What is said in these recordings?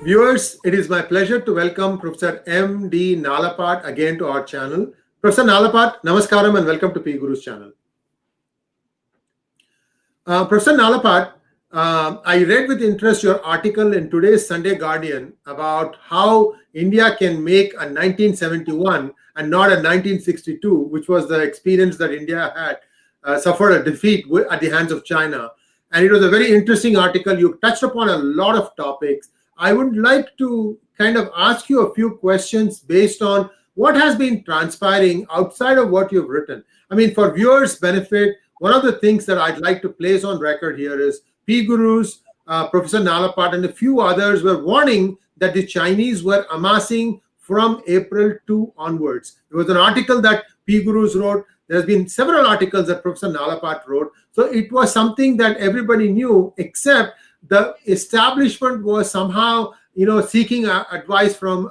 Viewers, it is my pleasure to welcome Professor M D Nalapat again to our channel. Professor Nalapat, namaskaram and welcome to PGurus channel. Professor Nalapat, I read with interest your article in today's Sunday Guardian about how India can make a 1971 and not a 1962, which was the experience that India had suffered a defeat at the hands of China. And it was a very interesting article. You touched upon a lot of topics. I would like to kind of ask you a few questions based on what has been transpiring outside of what you've written. I mean, for viewers' benefit, one of the things that I'd like to place on record here is PGurus, Professor Nalapat, and a few others were warning that the Chinese were amassing from April 2 onwards. There was an article that PGurus wrote. There's been several articles that Professor Nalapat wrote. So it was something that everybody knew, except the establishment was somehow, seeking advice from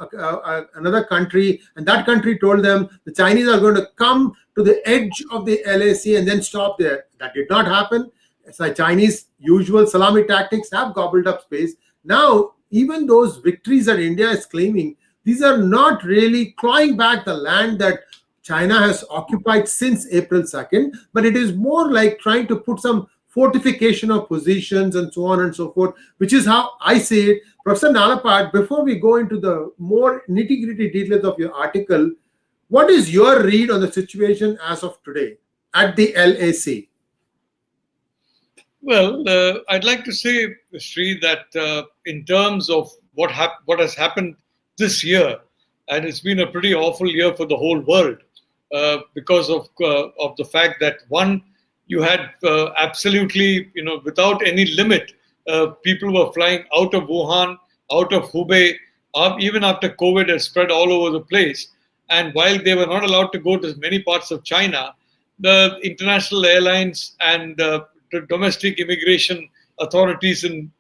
another country, and that country told them the Chinese are going to come to the edge of the LAC and then stop there. That did not happen. It's like Chinese usual salami tactics have gobbled up space. Now, even those victories that India is claiming, these are not really clawing back the land that China has occupied since April 2nd, but it is more like trying to put some fortification of positions and so on and so forth, which is how I see it. Professor Nalapat, before we go into the more nitty-gritty details of your article, what is your read on the situation as of today at the LAC? Well, I'd like to say, Sri, that in terms of what has happened this year, and it's been a pretty awful year for the whole world because of the fact that, one, you had absolutely, without any limit, people were flying out of Wuhan, out of Hubei, even after COVID had spread all over the place. And while they were not allowed to go to many parts of China, the international airlines and the domestic immigration authorities in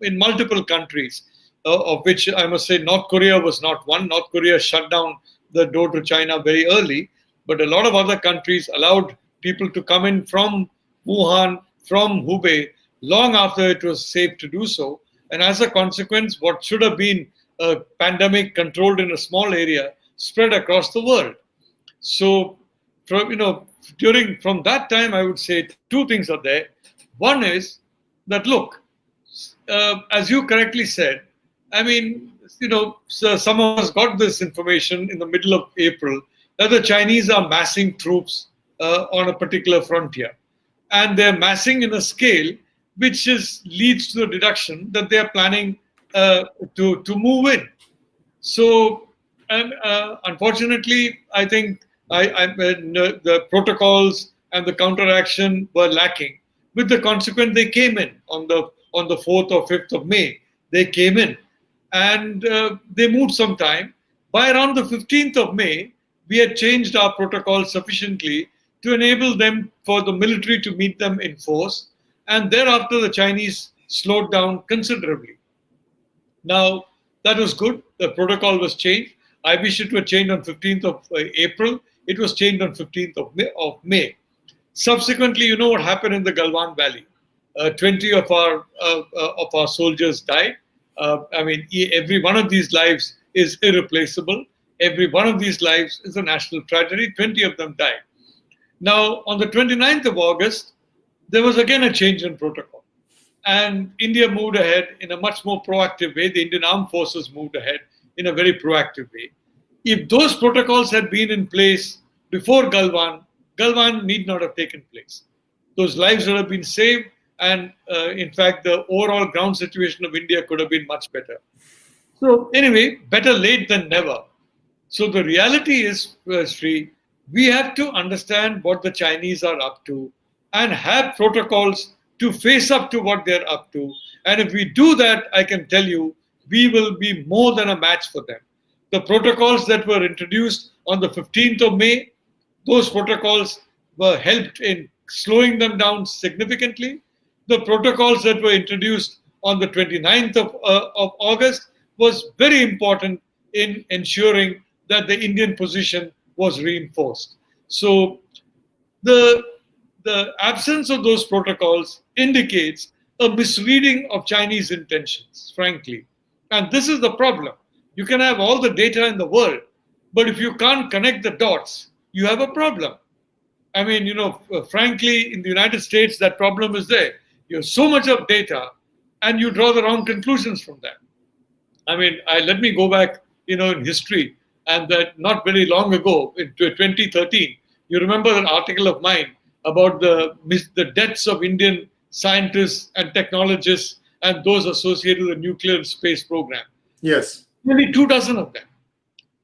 multiple countries, of which I must say North Korea was not one. North Korea shut down the door to China very early, but a lot of other countries allowed people to come in from Wuhan, from Hubei, long after it was safe to do so. And as a consequence, what should have been a pandemic controlled in a small area spread across the world. So, from that time, I would say two things are there. One is that, look, as you correctly said, I mean, so some of us got this information in the middle of April that the Chinese are massing troops on a particular frontier, and they're massing in a scale which leads to the deduction that they're planning to move in. So, and unfortunately, I think the protocols and the counteraction were lacking. With the consequence, they came in on the 4th or 5th of May. They came in, and they moved some time. By around the 15th of May, we had changed our protocol sufficiently to enable them, for the military to meet them in force, and thereafter the Chinese slowed down considerably. Now, that was good. The protocol was changed. I wish it were changed on 15th of April. It was changed on 15th of May. Subsequently, you know what happened in the Galwan Valley. 20 of our soldiers died. I mean, every one of these lives is irreplaceable. Every one of these lives is a national tragedy. 20 of them died. Now, on the 29th of August, there was again a change in protocol. And India moved ahead in a much more proactive way. The Indian Armed Forces moved ahead in a very proactive way. If those protocols had been in place before Galwan need not have taken place. Those lives would have been saved, and in fact, the overall ground situation of India could have been much better. So anyway, better late than never. So the reality is, Sri, we have to understand what the Chinese are up to and have protocols to face up to what they're up to. And if we do that, I can tell you, we will be more than a match for them. The protocols that were introduced on the 15th of May, those protocols were helped in slowing them down significantly. The protocols that were introduced on the 29th of August was very important in ensuring that the Indian position was reinforced. So the the absence of those protocols indicates a misreading of Chinese intentions, frankly. And this is the problem. You can have all the data in the world, but if you can't connect the dots, you have a problem. I mean, frankly, in the United States, that problem is there. You have so much of data, and you draw the wrong conclusions from that. I mean, let me go back, in history, and that not very long ago, in 2013, you remember an article of mine about the deaths of Indian scientists and technologists and those associated with the nuclear and space program. Yes. Nearly 24 of them.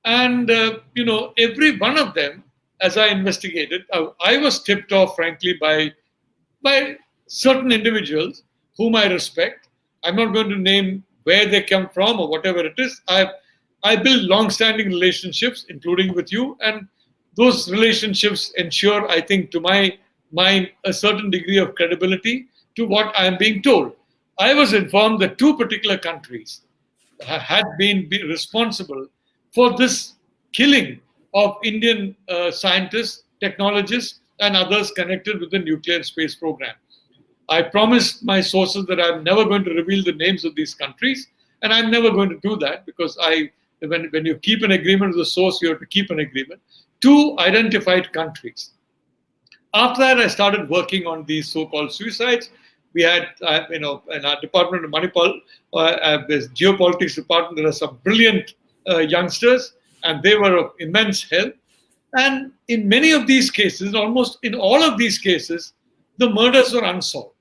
And, every one of them, as I investigated, I was tipped off, frankly, by certain individuals whom I respect. I'm not going to name where they come from or whatever it is. I build long-standing relationships, including with you, and those relationships ensure, I think, to my mind, a certain degree of credibility to what I am being told. I was informed that 2 particular countries had been responsible for this killing of Indian scientists, technologists, and others connected with the nuclear and space program. I promised my sources that I'm never going to reveal the names of these countries, and I'm never going to do that because when you keep an agreement with the source, you have to keep an agreement. 2 identified countries. After that, I started working on these so-called suicides. We had, in our Department of Manipal, this geopolitics department, there are some brilliant youngsters, and they were of immense help. And in many of these cases, almost in all of these cases, the murders were unsolved.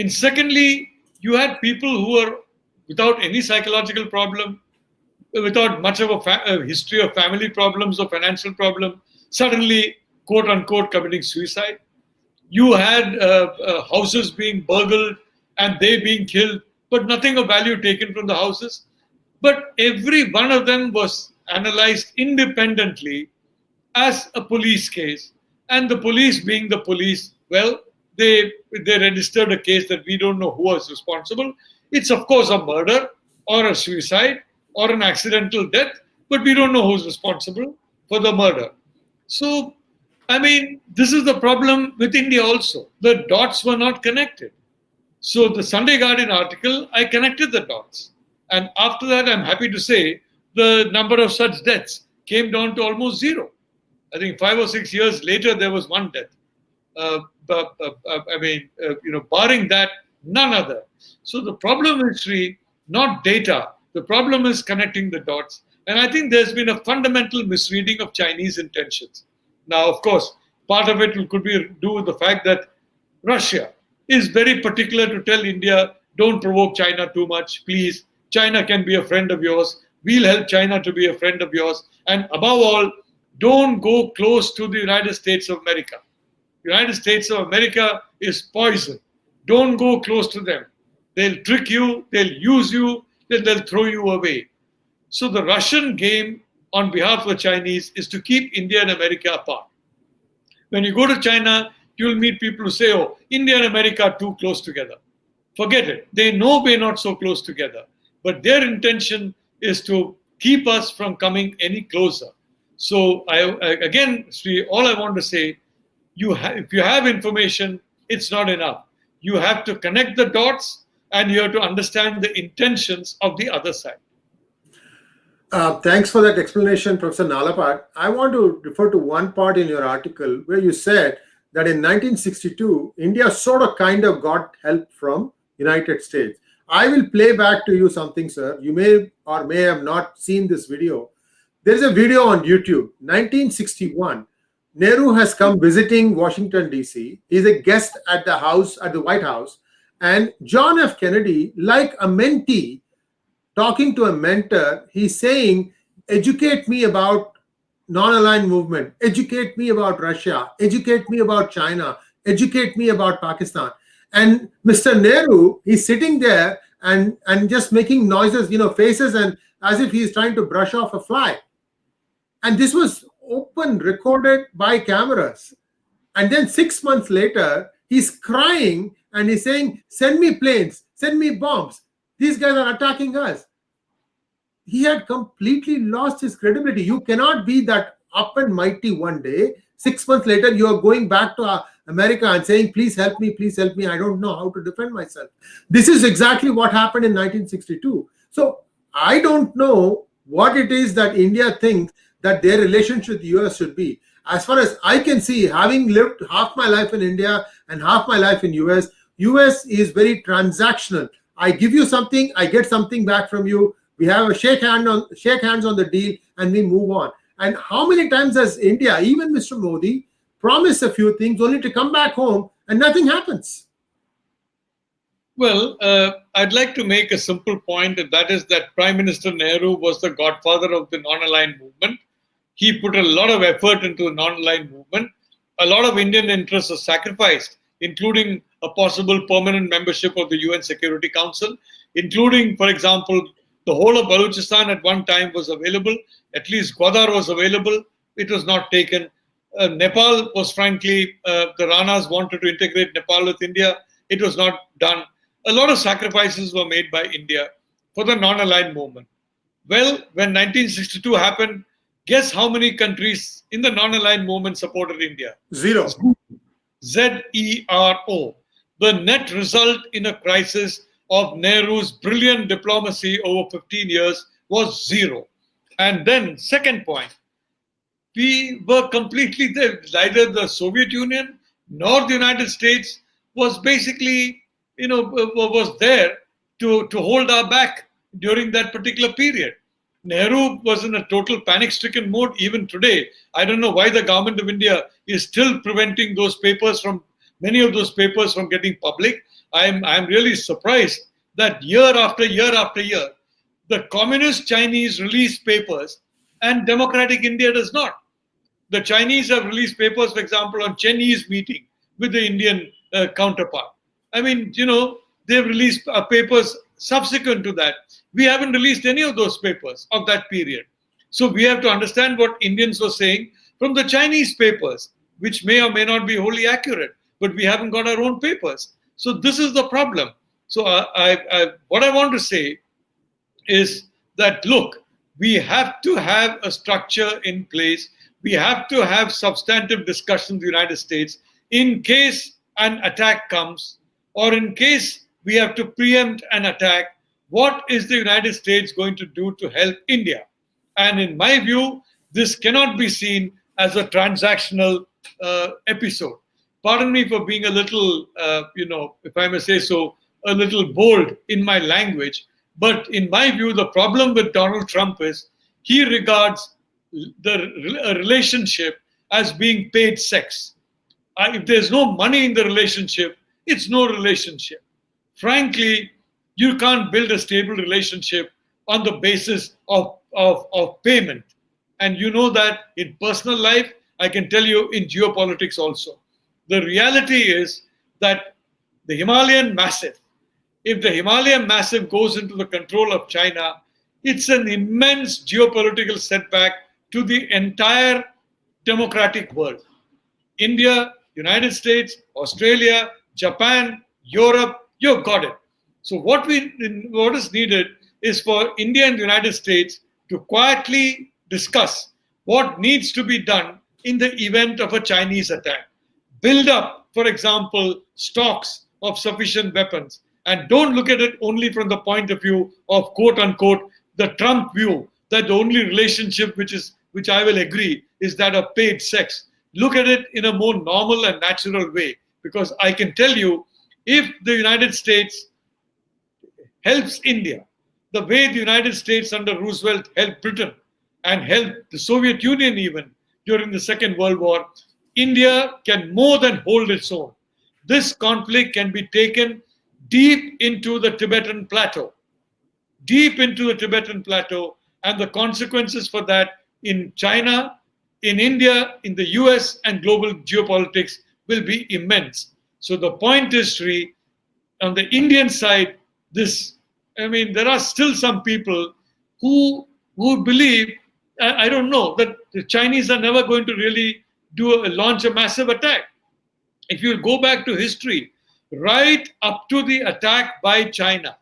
Secondly, you had people who were without any psychological problem, without much of a history of family problems or financial problem, suddenly, quote unquote, committing suicide. You had houses being burgled and they being killed, but nothing of value taken from the houses. But every one of them was analyzed independently as a police case. And the police being the police, well, they registered a case that we don't know who was responsible. It's, of course, a murder or a suicide or an accidental death, but we don't know who's responsible for the murder. So, I mean, this is the problem with India also. The dots were not connected. So the Sunday Guardian article, I connected the dots. And after that, I'm happy to say the number of such deaths came down to almost 0. I think 5 or 6 years later, there was 1 death. Barring that, none other. So the problem is, Sri, not data. The problem is connecting the dots. And I think there's been a fundamental misreading of Chinese intentions. Now, of course, part of it could be do with the fact that Russia is very particular to tell India, don't provoke China too much, please. China can be a friend of yours. We'll help China to be a friend of yours. And above all, don't go close to the United States of America. United States of America is poison. Don't go close to them. They'll trick you, they'll use you, then they'll throw you away. So the Russian game on behalf of the Chinese is to keep India and America apart. When you go to China, you'll meet people who say, oh, India and America are too close together. Forget it. They know we're not so close together. But their intention is to keep us from coming any closer. So again, Sri, all I want to say, if you have information, it's not enough. You have to connect the dots and you have to understand the intentions of the other side. Thanks for that explanation, Professor Nalapat. I want to refer to one part in your article where you said that in 1962, India sort of kind of got help from United States. I will play back to you something, sir. You may or may have not seen this video. There is a video on YouTube. 1961, Nehru has come visiting Washington, D.C. He's a guest at the White House. And John F. Kennedy, like a mentee, talking to a mentor, he's saying, educate me about non-aligned movement, educate me about Russia, educate me about China, educate me about Pakistan. And Mr. Nehru, he's sitting there and just making noises, faces, and as if he's trying to brush off a fly. And this was open, recorded by cameras. And then 6 months later, he's crying and he's saying, send me planes, send me bombs. These guys are attacking us. He had completely lost his credibility. You cannot be that up and mighty one day, 6 months later, you are going back to America and saying, please help me, I don't know how to defend myself. This is exactly what happened in 1962. So I don't know what it is that India thinks that their relationship with the US should be. As far as I can see, having lived half my life in India and half my life in US is very transactional. I give you something, I get something back from you. We have a shake hands on the deal, and we move on. And how many times has India, even Mr. Modi, promised a few things only to come back home and nothing happens? Well, I'd like to make a simple point, and that is that Prime Minister Nehru was the godfather of the non-aligned movement. He put a lot of effort into the non-aligned movement. A lot of Indian interests are sacrificed, including a possible permanent membership of the UN Security Council, including, for example, the whole of Balochistan at one time was available. At least Gwadar was available. It was not taken. Nepal was, frankly, the Ranas wanted to integrate Nepal with India. It was not done. A lot of sacrifices were made by India for the non-aligned movement. Well, when 1962 happened, guess how many countries in the non-aligned movement supported India? Zero. Zero. The net result in a crisis of Nehru's brilliant diplomacy over 15 years was zero. And then, second point, we were completely there. Neither the Soviet Union nor the United States was basically, was there to hold our back during that particular period. Nehru was in a total panic-stricken mode even today. I don't know why the government of India is still preventing many of those papers from getting public. I'm really surprised that year after year after year, the communist Chinese release papers and democratic India does not. The Chinese have released papers, for example, on Chinese meeting with the Indian counterpart. I mean, they've released papers subsequent to that. We haven't released any of those papers of that period. So we have to understand what Indians were saying from the Chinese papers, which may or may not be wholly accurate, but we haven't got our own papers. So this is the problem. So what I want to say is that, look, we have to have a structure in place. We have to have substantive discussions in the United States in case an attack comes, or in case we have to preempt an attack. What is the United States going to do to help India? And in my view, this cannot be seen as a transactional episode. Pardon me for being a little, if I may say so, a little bold in my language. But in my view, the problem with Donald Trump is he regards a relationship as being paid sex. If there's no money in the relationship, it's no relationship. Frankly, you can't build a stable relationship on the basis of payment. And you know that in personal life, I can tell you in geopolitics also. The reality is that the Himalayan Massif, if the Himalayan Massif goes into the control of China, it's an immense geopolitical setback to the entire democratic world. India, United States, Australia, Japan, Europe, you've got it. So what is needed is for India and the United States to quietly discuss what needs to be done in the event of a Chinese attack. Build up, for example, stocks of sufficient weapons. And don't look at it only from the point of view of, quote unquote, the Trump view, that the only relationship which I will agree is that of paid sex. Look at it in a more normal and natural way. Because I can tell you, if the United States helps India the way the United States under Roosevelt helped Britain and helped the Soviet Union even during the Second World War, India can more than hold its own. This conflict can be taken deep into the Tibetan Plateau, and the consequences for that in China, in India, in the US, and global geopolitics will be immense. So the point is, Sri, on the Indian side, there are still some people who believe, I don't know, that the Chinese are never going to really launch a massive attack. If you go back to history, right up to the attack by China,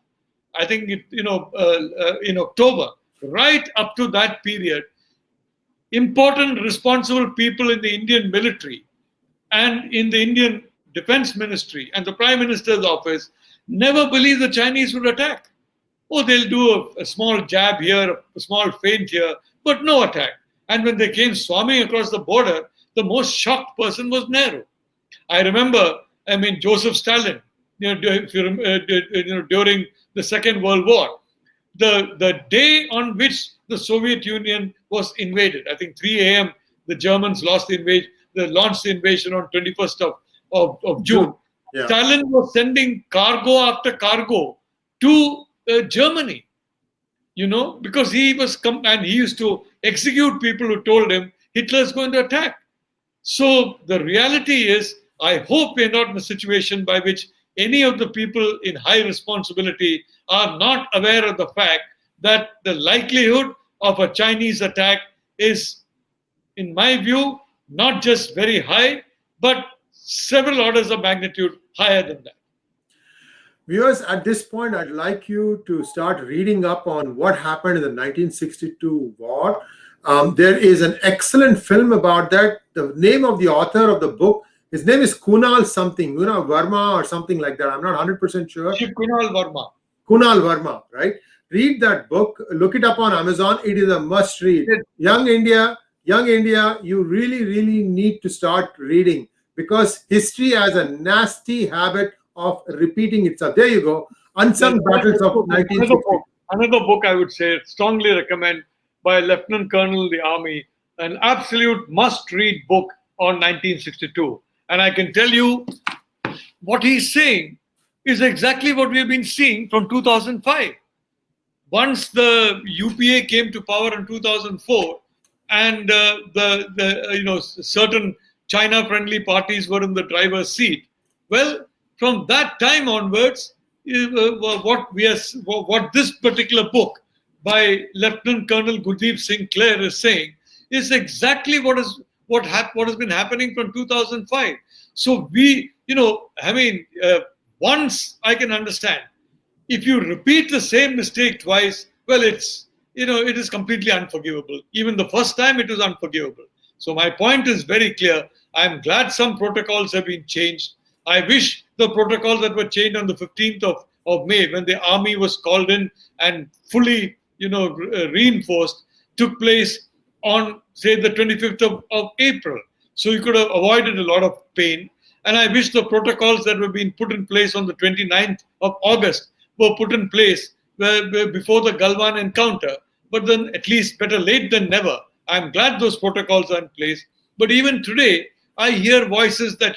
I think in October, right up to that period, important responsible people in the Indian military and in the Indian Defense Ministry and the Prime Minister's office never believed the Chinese would attack. Oh, they'll do a small jab here, a small feint here, but no attack. And when they came swarming across the border, the most shocked person was Nehru. I remember, Joseph Stalin, if you during the Second World War, the day on which the Soviet Union was invaded, I think 3 a.m., the Germans launched the invasion on 21st of June. Yeah. Stalin was sending cargo after cargo to Germany, because he was and he used to execute people who told him Hitler's going to attack. So the reality is, I hope we're not in a situation by which any of the people in high responsibility are not aware of the fact that the likelihood of a Chinese attack is, in my view, not just very high, but several orders of magnitude higher than that. Viewers, at this point, I'd like you to start reading up on what happened in the 1962 war. There is an excellent film about that. The name of the author of the book, his name is Kunal something, Verma or something like that. I'm not 100% sure. Kunal Verma. Kunal Verma, right? Read that book. Look it up on Amazon. It is a must read. Young India, you really, really need to start reading, because history has a nasty habit of repeating itself. There you go. Unsung Battles of 1960. Another book I would say, strongly recommend, by Lieutenant Colonel of the Army, an absolute must-read book on 1962. And I can tell you, what he's saying is exactly what we've been seeing from 2005. Once the UPA came to power in 2004, and certain China-friendly parties were in the driver's seat. Well, from that time onwards, what this particular book by Lieutenant Colonel Gurdeep Singh Clare is saying is exactly what has been happening from 2005. So once I can understand, if you repeat the same mistake twice, well, it is completely unforgivable. Even the first time, it was unforgivable. So my point is very clear. I'm glad some protocols have been changed. I wish the protocols that were changed on the 15th of May, when the army was called in and fully, reinforced, took place on, say, the 25th of April. So you could have avoided a lot of pain. And I wish the protocols that were being put in place on the 29th of August were put in place before the Galwan encounter. But then, at least better late than never. I'm glad those protocols are in place. But even today, I hear voices that,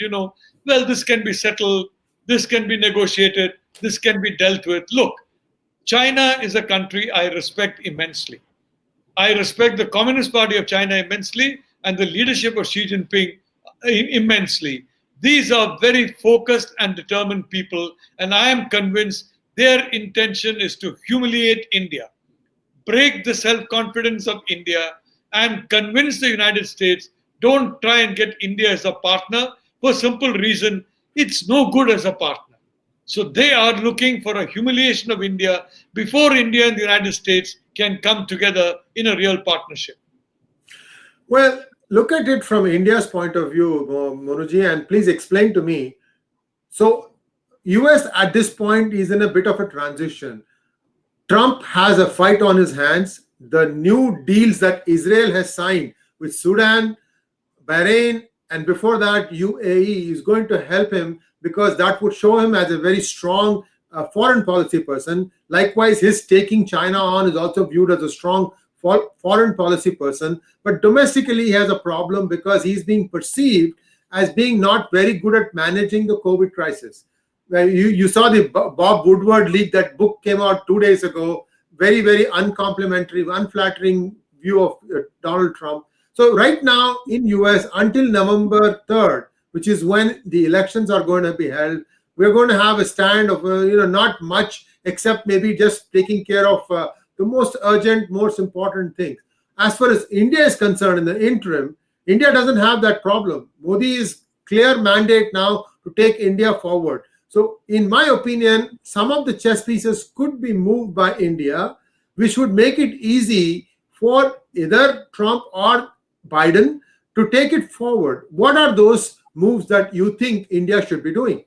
well, this can be settled, this can be negotiated, this can be dealt with. Look, China is a country I respect immensely. I respect the Communist Party of China immensely and the leadership of Xi Jinping immensely. These are very focused and determined people, and I am convinced their intention is to humiliate India, break the self-confidence of India, and convince the United States, don't try and get India as a partner, for a simple reason, it's no good as a partner. So they are looking for a humiliation of India before India and the United States can come together in a real partnership. Well, look at it from India's point of view, Monuji, and please explain to me. So US at this point is in a bit of a transition. Trump has a fight on his hands. The new deals that Israel has signed with Sudan, Bahrain, and before that UAE is going to help him, because that would show him as a very strong foreign policy person. Likewise, his taking China on is also viewed as a strong foreign policy person. But domestically, he has a problem because he's being perceived as being not very good at managing the COVID crisis. You saw the Bob Woodward leak, that book came out 2 days ago. Very, very uncomplimentary, unflattering view of Donald Trump. So right now in US, until November 3rd, which is when the elections are going to be held, we're going to have a stand of, not much, except maybe just taking care of the most urgent, most important things. As far as India is concerned, in the interim, India doesn't have that problem. Modi's clear mandate now to take India forward. So in my opinion, some of the chess pieces could be moved by India, which would make it easy for either Trump or Biden to take it forward? What are those moves that you think India should be doing?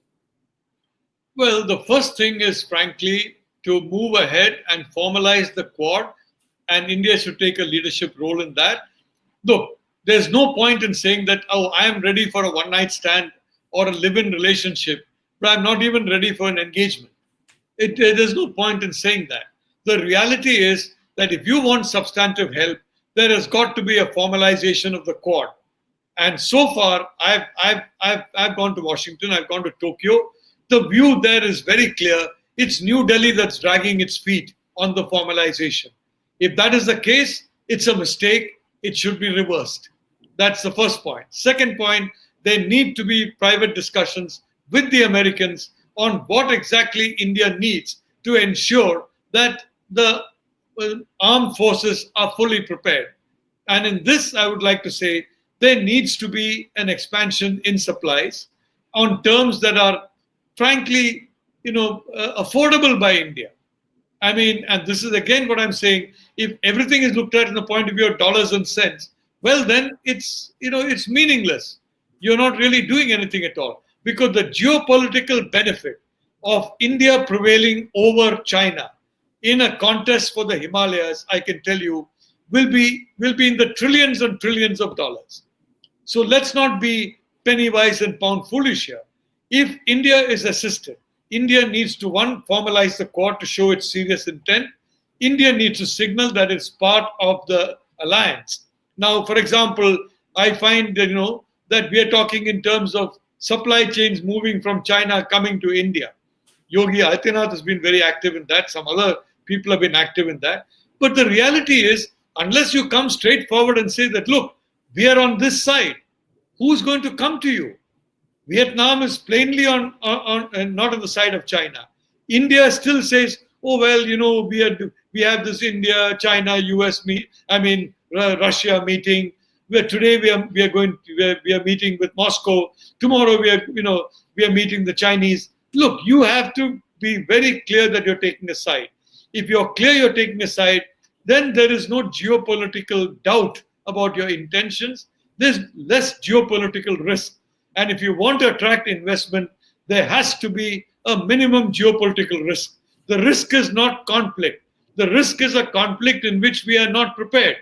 Well, the first thing is, frankly, to move ahead and formalize the Quad, and India should take a leadership role in that. Look, there's no point in saying that, oh, I am ready for a one night stand or a live in relationship, but I'm not even ready for an engagement. There's no point in saying that. The reality is that if you want substantive help, there has got to be a formalization of the Quad. And so far, I've gone to Washington, I've gone to Tokyo. The view there is very clear. It's New Delhi that's dragging its feet on the formalization. If that is the case, it's a mistake. It should be reversed. That's the first point. Second point, there need to be private discussions with the Americans on what exactly India needs to ensure that the armed forces are fully prepared. And in this, I would like to say, there needs to be an expansion in supplies on terms that are, frankly, affordable by India. I mean, and this is again what I'm saying, if everything is looked at in the point of view of dollars and cents, well, then it's meaningless. You're not really doing anything at all, because the geopolitical benefit of India prevailing over China in a contest for the Himalayas, I can tell you, will be in the trillions and trillions of dollars. So let's not be penny wise and pound foolish here. If India is assisted, India needs to, one, formalize the Quad to show its serious intent. India needs to signal that it's part of the alliance. Now, for example, I find that we are talking in terms of supply chains moving from China coming to India. Yogi Adityanath has been very active in that. Some other people have been active in that. But the reality is, unless you come straight forward and say that, look, we are on this side, who's going to come to you? Vietnam is plainly on not on the side of China. India still says, oh, well, we have this India, China, US Russia meeting. Today we are meeting with Moscow. Tomorrow we are meeting the Chinese. Look, you have to be very clear that you're taking a side. If you're clear you're taking a side, then there is no geopolitical doubt about your intentions. There's less geopolitical risk. And if you want to attract investment, there has to be a minimum geopolitical risk. The risk is not conflict. The risk is a conflict in which we are not prepared.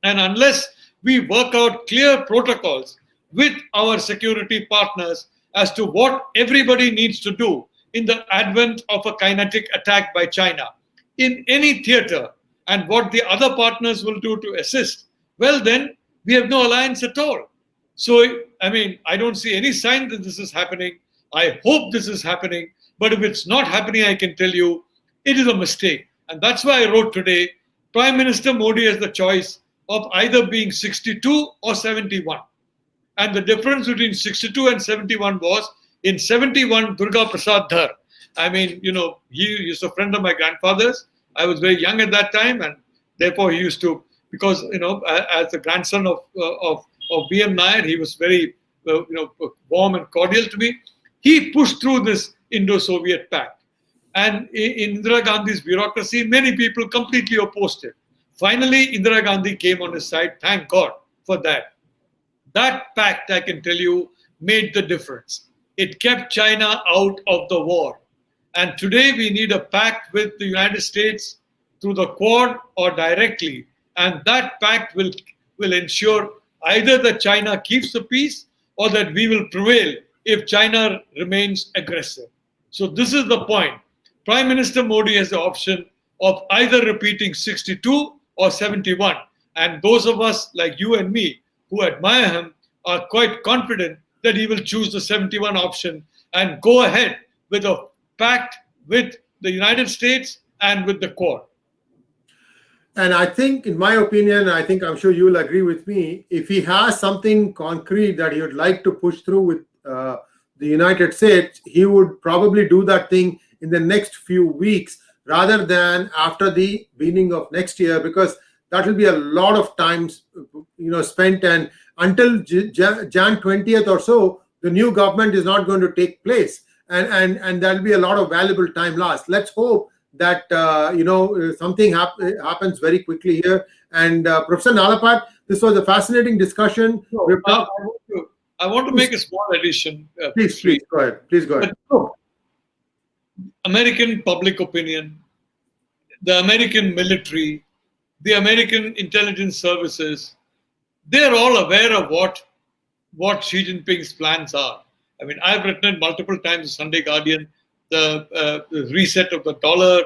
And unless we work out clear protocols with our security partners as to what everybody needs to do in the advent of a kinetic attack by China in any theater, and what the other partners will do to assist, well, then we have no alliance at all. So, I don't see any sign that this is happening. I hope this is happening. But if it's not happening, I can tell you it is a mistake. And that's why I wrote today, Prime Minister Modi has the choice of either being 62 or 71. And the difference between 62 and 71 was, in 71, Durga Prasad Dhar. He is a friend of my grandfather's. I was very young at that time, and therefore he used to, because, as the grandson of B.M. Nair, he was very, warm and cordial to me. He pushed through this Indo-Soviet pact. And in Indira Gandhi's bureaucracy, many people completely opposed it. Finally, Indira Gandhi came on his side. Thank God for that. That pact, I can tell you, made the difference. It kept China out of the war. And today we need a pact with the United States through the Quad or directly. And that pact will ensure either that China keeps the peace or that we will prevail if China remains aggressive. So this is the point. Prime Minister Modi has the option of either repeating 62 or 71. And those of us like you and me who admire him are quite confident that he will choose the 71 option and go ahead with a pact with the United States and with the Quad. And I think, in my opinion, I'm sure you will agree with me, if he has something concrete that he would like to push through with the United States, he would probably do that thing in the next few weeks rather than after the beginning of next year, because that will be a lot of time spent, and until Jan 20th or so, the new government is not going to take place, and there'll be a lot of valuable time lost. Let's hope that something happens very quickly here. And Professor Nalapat, This was a fascinating discussion. No, I want to make a small addition. Please go ahead. Please go ahead. But look, American public opinion, the American military, the American intelligence services, they're all aware of what Xi Jinping's plans are. I mean, I've written it multiple times in Sunday Guardian, the reset of the dollar,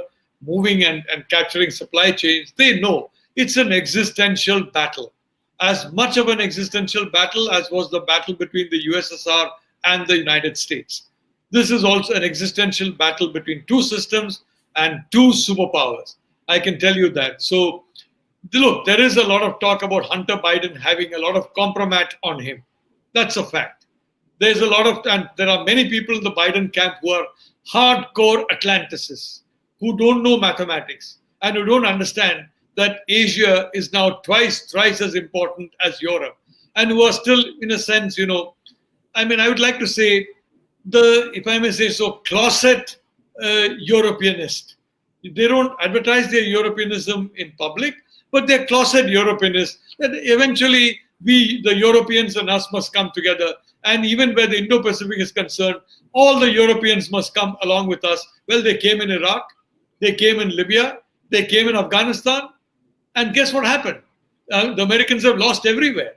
moving and capturing supply chains. They know it's an existential battle, as much of an existential battle as was the battle between the USSR and the United States. This is also an existential battle between two systems and two superpowers. I can tell you that. So, look, there is a lot of talk about Hunter Biden having a lot of compromat on him. That's a fact. There's a lot of, and there are many people in the Biden camp who are hardcore Atlanticists, who don't know mathematics and who don't understand that Asia is now thrice as important as Europe, and who are still, in a sense, I mean, I would like to say, if I may say so, closet Europeanist. They don't advertise their Europeanism in public, but they're closet Europeanists. That eventually the Europeans and us must come together. And even where the Indo-Pacific is concerned, all the Europeans must come along with us. Well, they came in Iraq, they came in Libya, they came in Afghanistan, and guess what happened? The Americans have lost everywhere.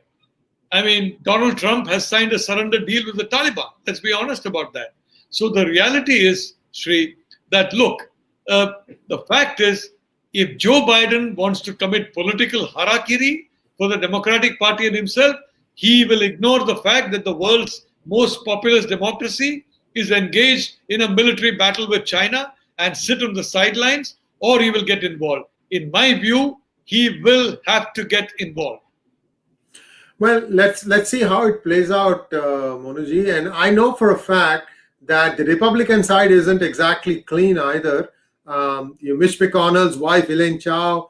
I mean, Donald Trump has signed a surrender deal with the Taliban. Let's be honest about that. So the reality is, Sri, that look, the fact is, if Joe Biden wants to commit political harakiri for the Democratic Party and himself, he will ignore the fact that the world's most populous democracy is engaged in a military battle with China and sit on the sidelines, or he will get involved. In my view, he will have to get involved. Well, let's see how it plays out, Monuji. And I know for a fact that the Republican side isn't exactly clean either. Mitch McConnell's wife, Elaine Chao,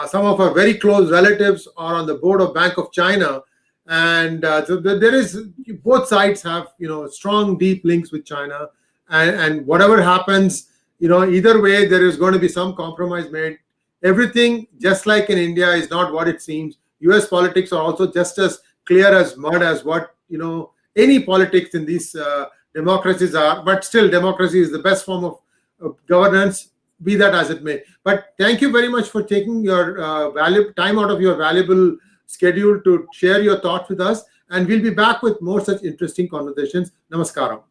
some of her very close relatives are on the board of Bank of China. And so there is, both sides have, strong, deep links with China. And whatever happens, either way, there is going to be some compromise made. Everything, just like in India, is not what it seems. US politics are also just as clear as mud as what, any politics in these democracies are. But still, democracy is the best form of governance, be that as it may. But thank you very much for taking your time out of your valuable schedule to share your thoughts with us. And we'll be back with more such interesting conversations. Namaskaram.